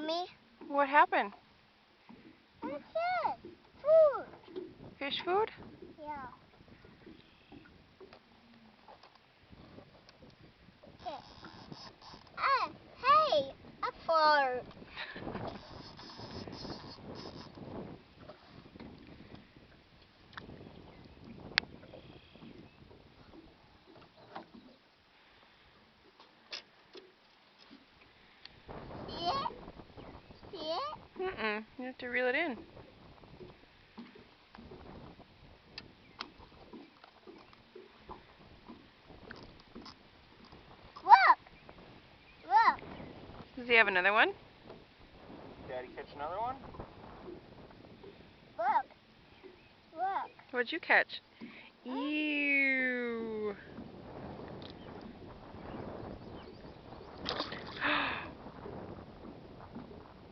Mommy? What happened? That's it. Food. Fish food? Yeah. Okay. Hey, a fart. See it? See it? Mm-mm. You have to reel it in. Look. Look. Does he have another one? Daddy catch another one? Look. Look. What'd you catch? Ew.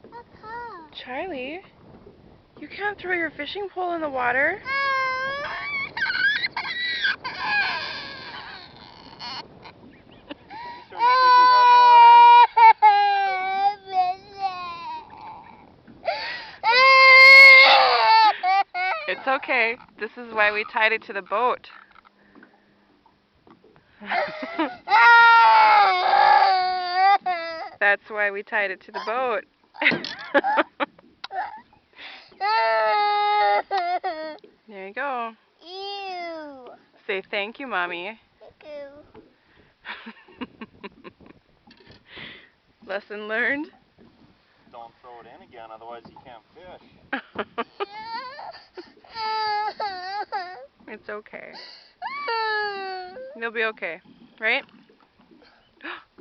Look, huh? Charlie, you can't throw your fishing pole in the water. You throw your fishing rod in the water? It's okay. This is why we tied it to the boat. That's why we tied it to the boat. There you go. Ew. Say thank you, Mommy. Thank you. Lesson learned? Don't throw it in again, otherwise you can't fish. It's okay. You'll be okay, right?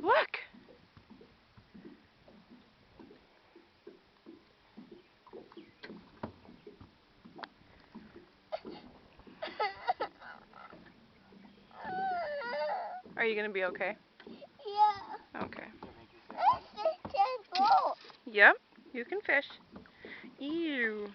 Look! Are you going to be okay? Yeah. Okay. Let's just go. Yep, you can fish. Ew.